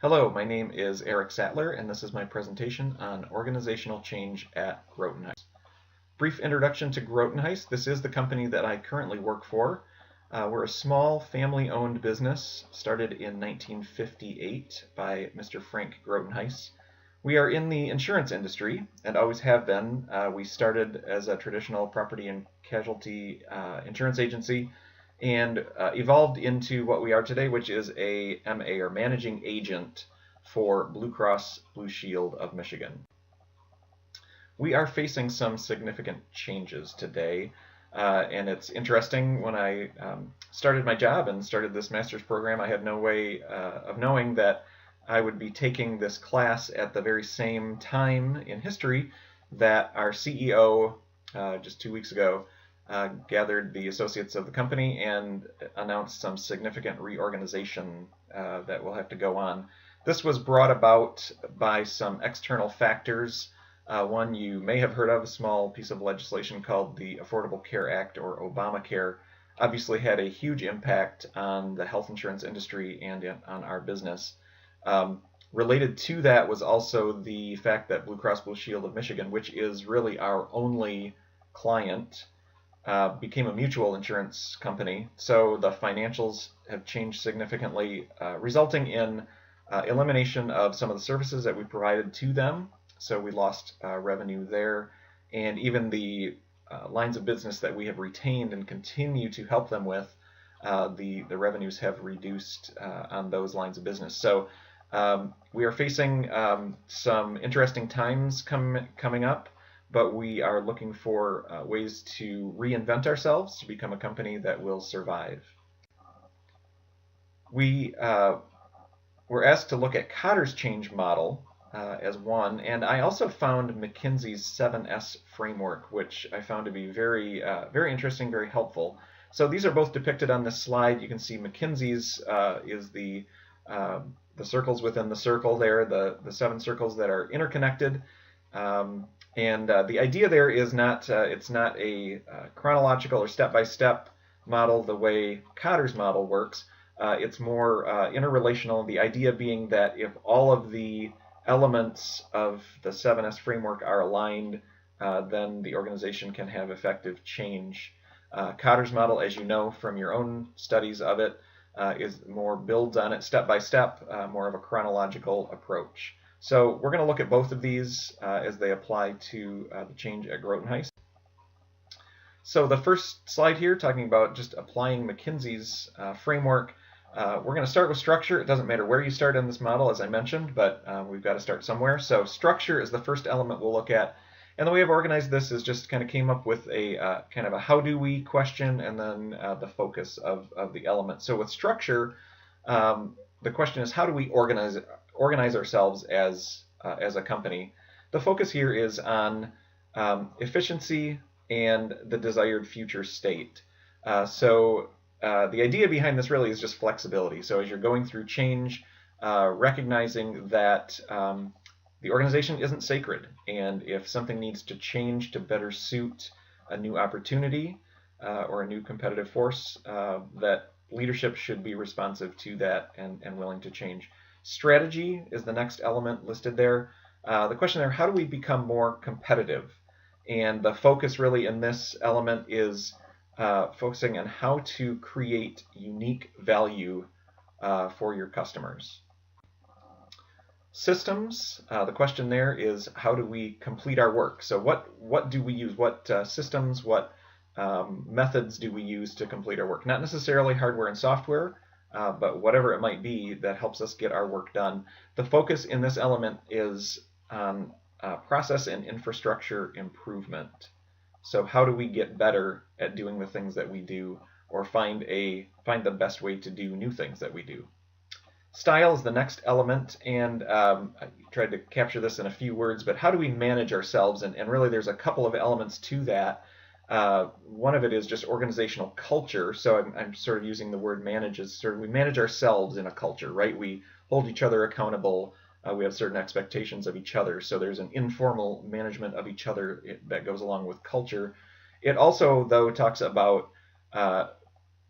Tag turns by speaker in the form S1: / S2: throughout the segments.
S1: Hello, my name is Eric Sattler, and this is my presentation on organizational change at Grotenhuis. Brief introduction to Grotenhuis. This is the company that I currently work for. We're a small family-owned business started in 1958 by Mr. Frank Grotenhuis. We are in the insurance industry and always have been. We started as a traditional property and casualty insurance agency and evolved into what we are today, which is a MA or managing agent for Blue Cross Blue Shield of Michigan. We are facing some significant changes today, and it's interesting. When I started my job and started this master's program, I had no way of knowing that I would be taking this class at the very same time in history that our CEO, just 2 weeks ago, gathered the associates of the company and announced some significant reorganization that will have to go on. This was brought about by some external factors. One you may have heard of, a small piece of legislation called the Affordable Care Act, or Obamacare, obviously had a huge impact on the health insurance industry and on our business. Related to that was also the fact that Blue Cross Blue Shield of Michigan, which is really our only client, became a mutual insurance company. So the financials have changed significantly, resulting in elimination of some of the services that we provided to them. So we lost revenue there, and even the lines of business that we have retained and continue to help them with, the revenues have reduced on those lines of business. So we are facing some interesting times coming up, but we are looking for ways to reinvent ourselves to become a company that will survive. We were asked to look at Cotter's change model as one, and I also found McKinsey's 7S framework, which I found to be very interesting, very helpful. So these are both depicted on this slide. You can see McKinsey's is the circles within the circle there, the 7 circles that are interconnected. And the idea there is not, it's not a chronological or step-by-step model the way Cotter's model works. It's more interrelational, the idea being that if all of the elements of the 7S framework are aligned, then the organization can have effective change. Cotter's model, as you know from your own studies of it, is more builds on it step by step, more of a chronological approach. So we're going to look at both of these as they apply to the change at Grotenhuis. So the first slide here, talking about just applying McKinsey's framework. We're going to start with structure. It doesn't matter where you start in this model, as I mentioned, but we've got to start somewhere. So structure is the first element we'll look at. And the way I've organized this is just kind of came up with a kind of a how do we question, and then the focus of the element. So with structure, the question is how do we organize ourselves as a company. The focus here is on efficiency and the desired future state. So the idea behind this really is just flexibility. So as you're going through change, recognizing that the organization isn't sacred, and if something needs to change to better suit a new opportunity or a new competitive force, that leadership should be responsive to that and willing to change. Strategy is the next element listed there. The question there, how do we become more competitive? And the focus really in this element is focusing on how to create unique value for your customers. Systems, the question there is how do we complete our work? So what do we use? What systems, what methods do we use to complete our work? Not necessarily hardware and software, but whatever it might be that helps us get our work done. The focus in this element is on process and infrastructure improvement. So how do we get better at doing the things that we do, or find the best way to do new things that we do? Style is the next element, and I tried to capture this in a few words, but how do we manage ourselves? And really there's a couple of elements to that. One of it is just organizational culture. So I'm sort of using the word manage as sort of we manage ourselves in a culture, right? We hold each other accountable. We have certain expectations of each other. So there's an informal management of each other that goes along with culture. It also, though, talks about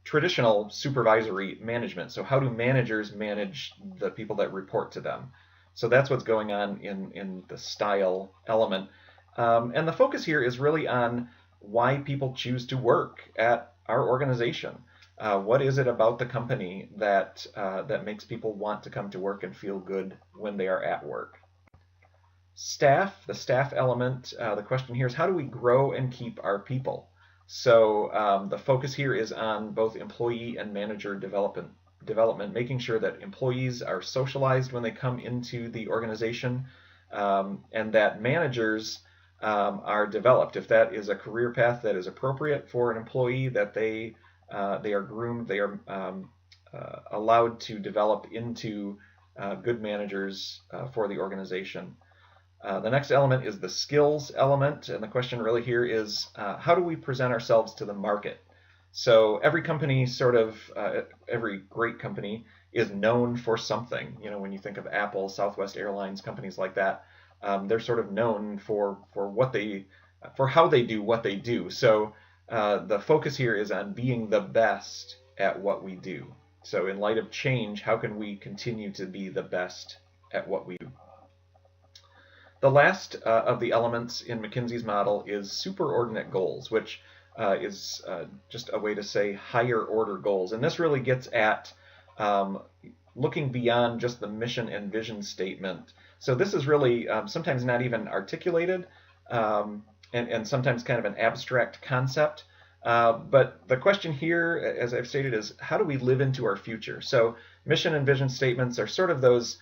S1: traditional supervisory management. So how do managers manage the people that report to them? So that's what's going on in the style element. And the focus here is really on why people choose to work at our organization. What is it about the company that makes people want to come to work and feel good when they are at work? Staff, the staff element, the question here is how do we grow and keep our people? So the focus here is on both employee and manager development, making sure that employees are socialized when they come into the organization, and that managers are developed. If that is a career path that is appropriate for an employee, that they are groomed, they are allowed to develop into good managers for the organization. The next element is the skills element, and the question really here is how do we present ourselves to the market? So every company, every great company is known for something. You know, when you think of Apple, Southwest Airlines, companies like that, they're sort of known for how they do what they do. So the focus here is on being the best at what we do. So in light of change, how can we continue to be the best at what we do? The last of the elements in McKinsey's model is superordinate goals, which is just a way to say higher order goals. And this really gets at looking beyond just the mission and vision statement. So this is really sometimes not even articulated and sometimes kind of an abstract concept. But the question here, as I've stated, is how do we live into our future? So mission and vision statements are sort of those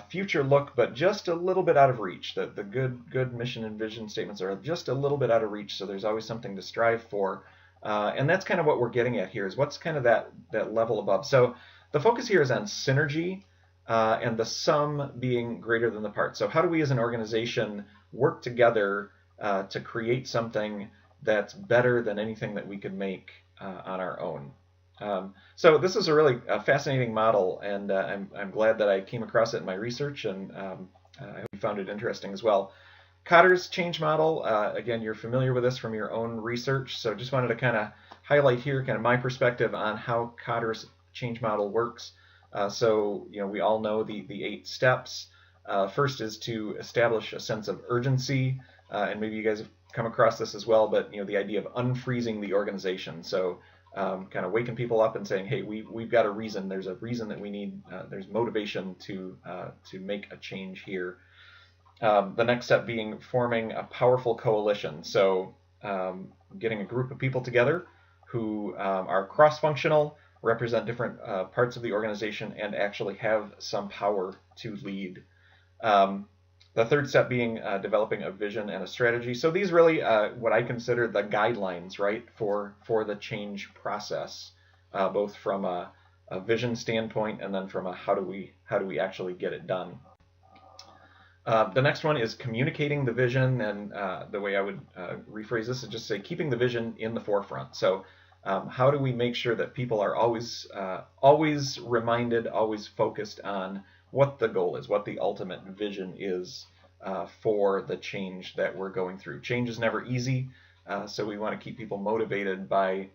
S1: future look, but just a little bit out of reach. The good mission and vision statements are just a little bit out of reach, so there's always something to strive for. And that's kind of what we're getting at here, is what's kind of that level above. So the focus here is on synergy and the sum being greater than the parts. So how do we as an organization work together to create something that's better than anything that we could make on our own? So this is a really fascinating model, and I'm glad that I came across it in my research, and I hope you found it interesting as well. Kotter's change model, again, you're familiar with this from your own research, so just wanted to kind of highlight here kind of my perspective on how Kotter's change model works. So, you know, we all know the 8 steps. First is to establish a sense of urgency, and maybe you guys have come across this as well, but, you know, the idea of unfreezing the organization. So kind of waking people up and saying, hey, we've got a reason. There's a reason that we need. There's motivation to make a change here. The next step being forming a powerful coalition. So getting a group of people together who are cross-functional, represent different parts of the organization, and actually have some power to lead. The third step being developing a vision and a strategy. So these really what I consider the guidelines, right, for the change process, both from a vision standpoint and then from a how do we actually get it done. The next one is communicating the vision, and the way I would rephrase this is just say keeping the vision in the forefront. So how do we make sure that people are always reminded, always focused on what the goal is, what the ultimate vision is for the change that we're going through. Change is never easy, so we want to keep people motivated by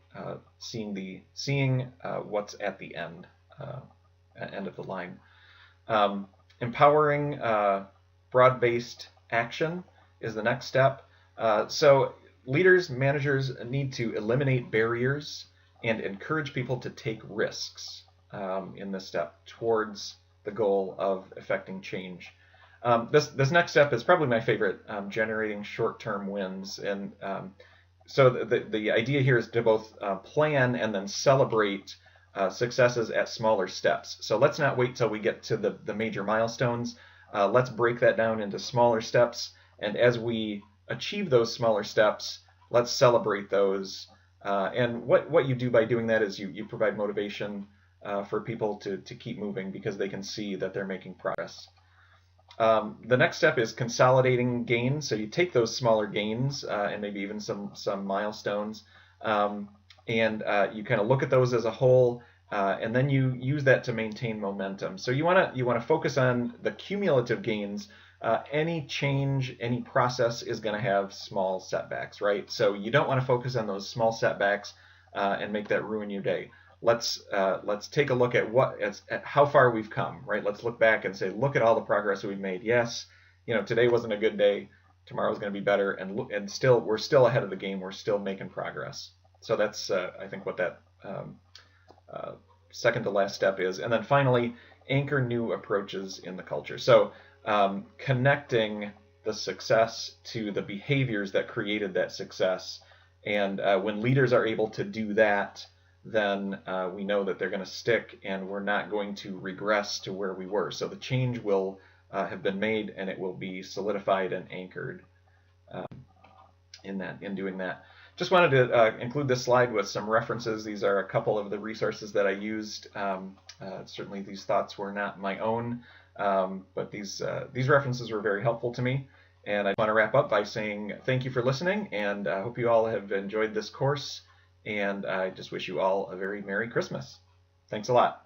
S1: seeing what's at the end of the line. Empowering broad-based action is the next step. So leaders, managers need to eliminate barriers and encourage people to take risks in this step towards the goal of effecting change. This next step is probably my favorite, generating short-term wins. And so the idea here is to both plan and then celebrate successes at smaller steps. So let's not wait till we get to the major milestones. Let's break that down into smaller steps. And as we achieve those smaller steps, let's celebrate those. And what you do by doing that is you provide motivation for people to keep moving because they can see that they're making progress. The next step is consolidating gains. So you take those smaller gains and maybe even some milestones, and you kind of look at those as a whole, and then you use that to maintain momentum. So you want to focus on the cumulative gains. Any change, any process is going to have small setbacks, right? So you don't want to focus on those small setbacks and make that ruin your day. let's take a look at at how far we've come, right? Let's look back and say, look at all the progress that we've made. Yes, today wasn't a good day. Tomorrow's going to be better, and still we're still ahead of the game. We're still making progress. So that's I think what that second to last step is. And then finally, anchor new approaches in the culture. So connecting the success to the behaviors that created that success. And when leaders are able to do that, then we know that they're going to stick, and we're not going to regress to where we were. So the change will have been made, and it will be solidified and anchored in doing that. Just wanted to include this slide with some references. These are a couple of the resources that I used. Certainly these thoughts were not my own, but these references were very helpful to me. And I want to wrap up by saying thank you for listening, and I hope you all have enjoyed this course, and I just wish you all a very Merry Christmas. Thanks a lot.